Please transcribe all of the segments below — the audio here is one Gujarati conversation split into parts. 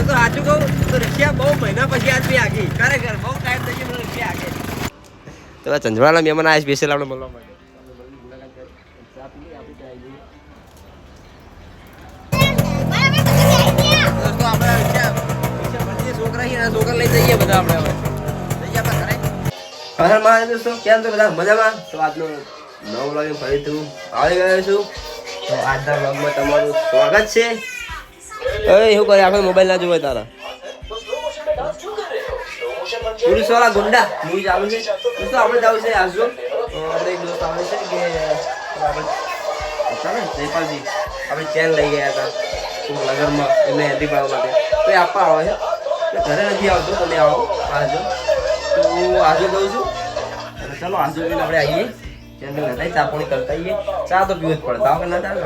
તો સાચું કહું તો રિક્ષા બહુ મહિના પછી આજ બી આગી ખરેખર બહુ ટાઈમ થઈ ગયો રિક્ષા આગે તો ચંદ્રવાળા મહેમાન આ સ્પેશિયલ આપણે મળવા માટે છોકરા લઈ જઈએ બધા આપણે હવે જઈએ આપણે ઘરે હવે મારે દોસ્તો કેમ તો બધા મજામાં તો આજનો નવો વ્લોગ ફરીથી આવી ગયો છું તો આજના વ્લોગમાં તમારું સ્વાગત છે એ શું કરે આપણે મોબાઈલ ના જોવે તારા પોલીસ વાળા ગુંડા મૂવી ચાલુ છે દોસ્તો આપણે જવું છે આજનો આપણે એક દોસ્ત આવે છે કે આપણે જયપાલજી આપણે ચેન લઈ ગયા હતા નગરમાં એમને એન્ટ્રી પાડવા માટે તો એ આપવા આવે છે ઘરે નથી આવતો તમે આવો આજો તો હું આજો દઉં છું અને ચાલો આજો લઈને આપણે આવીએ ચેનલ હતા ચા પાણી કરતા આવીએ ચા તો પીવું જ પડે તાવ કે ના ચાલે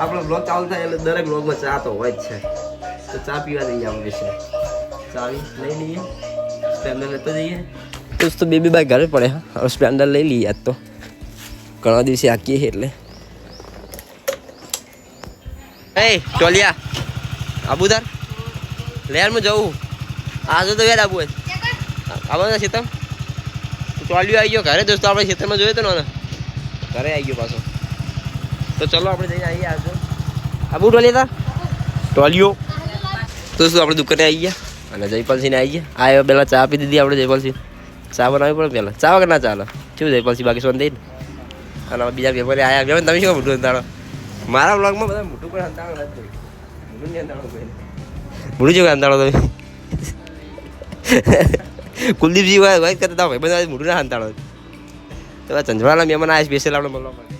આપણો બ્લોગ ચાલુ થાય એટલે દરેક બ્લોગમાં ચા તો હોય જ છે તો ચા પીવા જઈએ આપણે વિશે ચાવી લઈ લઈએ સ્પ્લેન્ડર લેતો જઈએ તો બેબી બાઈક ઘરે પડે હા હવે સ્પ્લેન્ડર લઈ લઈએ આજ તો ઘણા દિવસે હાકીએ એટલે એ ટોલિયા આબુદાર લેર માં જવું આજે તો યાર આબુ આવવાના ખેતર ટોલિયો આવી ગયો ઘરે દોસ્તો આપણે ખેતરમાં જોયો તો ને ઘરે આવી ગયો પાછો તો ચલો આપણે જઈને આવીએ આજે આબુ ટોલિયા ટોલિયો તો શું આપણે દુકાને આવી ગયા અને જયપાલસિંહ આવી ગયા આ પહેલાં ચા આપી દીધી આપણે જયપાલસિંહ ચા બનાવવી પડે પહેલાં ચા વગર ના ચાલે શું જયપાલસિંહ બાકી સોન દઈને અને બીજા વેપારી આવ્યા વેપાર તમે શું મોટું અંધાડો મારા બ્લોગમાં બધા મોટું પણ અંધાડો નથી મોટું નહીં અંધાડો કોઈ મોટું જેવું અંધાડો તમે કુલદીપજી વાત કરતા હતા ભાઈ બધા મોટું ના અંધાડો તો ચંદ્રવાળા મહેમાન આ સ્પેશિયલ આપણે મળવા માટે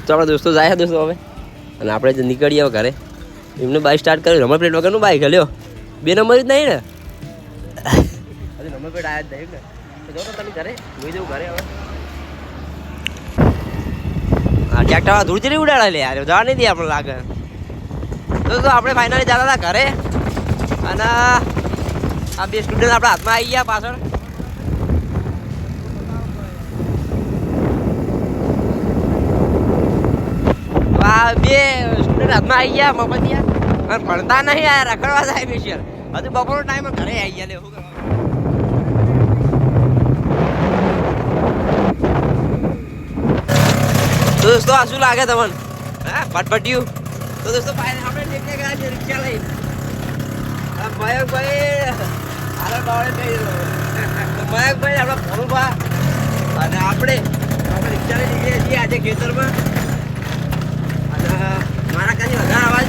તો આપણા દોસ્તો જાય છે દોસ્તો હવે અને આપણે નીકળીએ ઘરે એમને બાઇક સ્ટાર્ટ કર્યું નંબર પ્લેટ વગરનું બાઇક હલ્યો 2 નંબર જ નહીં ને હજુ નંબર પ્લેટ આવ્યા જ નહીં ને તો જો તમે ઘરે જોઈ જવું ઘરે હવે હા ટ્રેક્ટર ધૂળ ચડી ઉડાડે લે યાર જવા નહીં દે આપણે લાગે તો આપણે ફાઇનલી જતા હતા ઘરે અને આ બે સ્ટુડન્ટ આપણા હાથમાં આવી ગયા પાછળ આ બે સ્ટુડન્ટ હાથમાં આવી ગયા મફતિયા અને ભણતા નહીં યાર રખડવા જાય સ્પેશિયલ હજુ બપોરનો ટાઈમ ઘરે આવી ગયા લે શું કરવા તો દોસ્તો આ શું લાગે તમને હા ફટફટ્યું તો દોસ્તો આપણે નીકળે ગયા છે રિક્ષા લઈ મયંકભાઈ હાલો બાવળે કહી મયંકભાઈ આપણા ભણુભા અને આપણે રિક્ષા લઈ નીકળીએ છીએ આજે ખેતરમાં મારા કાંઈ વધારે અવાજ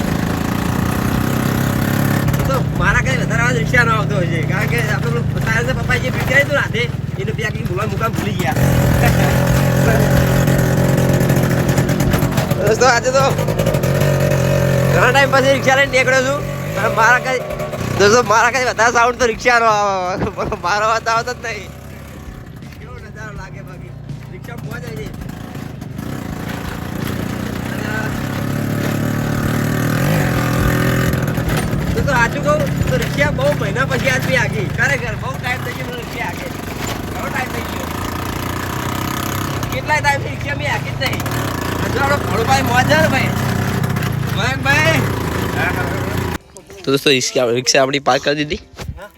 તો મારા કાંઈ વધારે અવાજ રિક્ષાનો આવતો હોય છે કારણ કે આપણે તારે પપ્પા જે પીટાયું હતું રાતે એનું ત્યાં કંઈક બોલવા મુકામ ભૂલી ગયા દોસ્તો આજે તો ઘણા ટાઈમ પછી રિક્ષા લઈને નીકળ્યો છું અને મારા કાંઈ દોસ્તો મારા કાંઈ વધારે સાઉન્ડ તો રિક્ષાનો આવે મારો અવાજ આવતો જ નહીં કેવો નજારો લાગે બાકી રિક્ષા પહોંચાય છે તો સાચું કહું તો રિક્ષા બહુ મહિના પછી આજ બી આગી ખરેખર બહુ ટાઈમ થઈ ગયો રિક્ષા આગે ઘણો ટાઈમ થઈ ગયો કેટલાય ટાઈમથી રિક્ષા મેં આગી જ નહીં હજુ આપણો ભણુભાઈ મોજા ને ભાઈ મયંકભાઈ તો દોસ્તો રિક્ષા આપણી પાર્ક કરી દીધી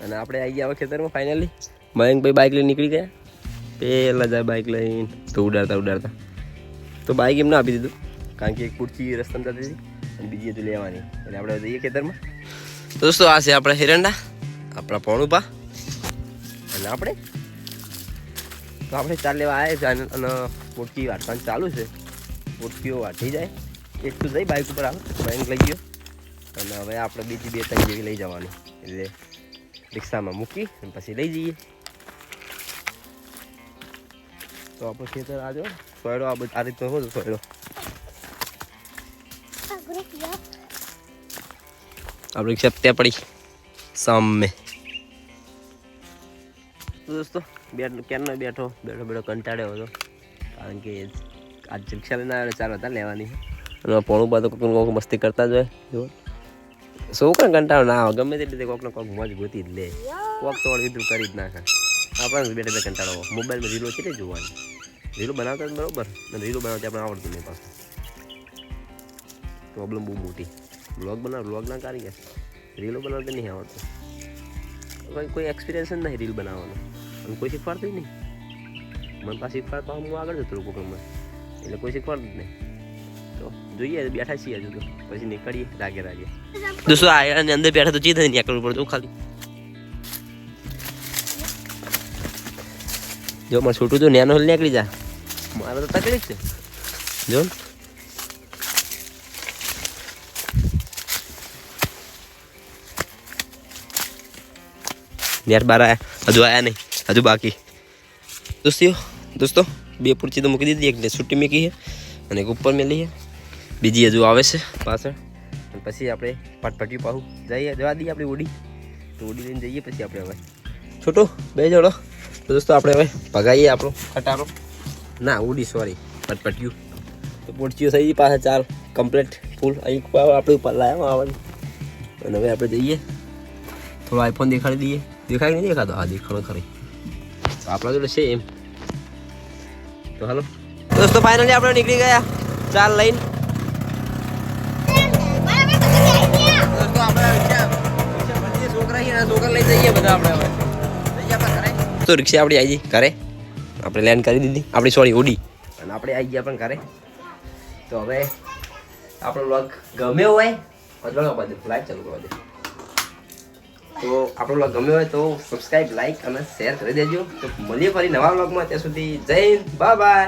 અને આપણે આવી ગયા ખેતરમાં ફાઇનલી મયંકભાઈ બાઇક લઈને નીકળી ગયા પહેલા જાય બાઇક લઈને તો ઉડાડતા તો બાઇક એમને આપી દીધું કારણ કે એક ખુરચી રસ્તામાં જતી હતી અને બીજી હજુ લેવાની એટલે આપણે જઈએ ખેતરમાં તો દોસ્તો આ છે આપણા હિરંડા આપણા પોણુભા અને આપણે ચાલ લેવા આવ્યા છે અને પોટકી વાટવાનું ચાલુ છે પોટકીઓ વાટી જાય એક તો જઈ બાઇક ઉપર આવે મયંક લઈ ગયો અને હવે આપણે બીજી 2-3 જેવી લઈ જવાની એટલે રિક્ષામાં મૂકી અને પછી લઈ જઈએ તો આપણું ખેતર આજો સોયડો આ રીતનો હોય સોયડો આપણી રિક્ષા ત્યાં પડી સામે તો દોસ્તો ક્યારનો બેઠો કંટાળ્યો હતો કારણ કે આજ રિક્ષા લઈને આવ્યો 4 હતા લેવાની અને પોણું બધું કોઈક મસ્તી કરતા જ હોય જો શું કંઈ કંટાળો ના આવે ગમે તેટલી કોઈકને કોઈક મોજ ગોતી જ લે કોઈક તો અડધું કરી જ નાખે આપણે બેઠા કંટાળો મોબાઈલમાં રીલો કેટલી જોવાની રીલો બનાવતા જ બરોબર રીલો બનાવતા આપણે આવડતું નહીં પાછું પ્રોબ્લેમ બહુ મોટી. વ્લોગ ના કારીગર રીલો બનાવતા નહીં આવડતું. કોઈ એક્સપિરિયન્સ જ નહીં રીલ બનાવવાનો અને કોઈ શીખવાડતું નહીં. મને પાસે શીખવાડતા હું આગળ જતો રહું કોકમાં, એટલે કોઈ શીખવાડતું જ નહીં. તો જોઈએ બેઠા છીએ હજુ તો, પછી નીકળીએ રાગે. દોસ્તો આની અંદર બેઠા તો ચીજ નીકળવું પડતું ખાલી. જો મારે છોટું તો નેનો નીકળી જા, મારે તો તકલીફ છે. જો યાર બાર આયા, હજુ આયા નહીં, હજુ બાકી. દોસ્તો 2 પૂરચી તો મૂકી દીધી, એક છૂટી મૂકી છે અને એક ઉપર મેલી છે, બીજી હજુ આવે છે પાછળ. અને પછી આપણે પટપટ્યું પાછું જઈએ, જવા દઈએ આપણી ઓડી. તો ઓડી લઈને જઈએ પછી આપણે હવે છોટું બે જોડો. તો દોસ્તો આપણે હવે ભગાઈએ આપણો ખટારો, ના ઓડી સોરી પટપટ્યું. તો પૂરચીઓ થઈ ગઈ પાછા 4 કમ્પ્લીટ ફૂલ. અહીં આપણે ઉપર લાવ્યા આવવાની. અને હવે આપણે જઈએ, થોડો આઈફોન દેખાડી દઈએ. દેખાય નહીં દેખાતો? હા દેખાડો ખરી. તો આપણા જોડે છે એમ. તો હાલો દોસ્તો ફાઇનલી આપણે નીકળી ગયા 4 લઈને. દોસ્તો આપણે છોકરા લઈ જઈએ બધા આપણે હવે તો રિક્ષા આપણી આવી ગઈ ઘરે. આપણે લેન્ડ કરી દીધી આપણી સોરી ઓડી, અને આપણે આવી ગયા પણ ઘરે. તો હવે આપણો વ્લોગ ગમ્યો હોય લાઈક ચાલુ કરવા દે. તો આપણો વ્લોગ ગમ્યો હોય તો સબસ્ક્રાઈબ, લાઈક અને શેર કરી દેજો. તો મળીએ ફરી નવા વ્લોગમાં. ત્યાં સુધી જય હિન્દ, બાય બાય.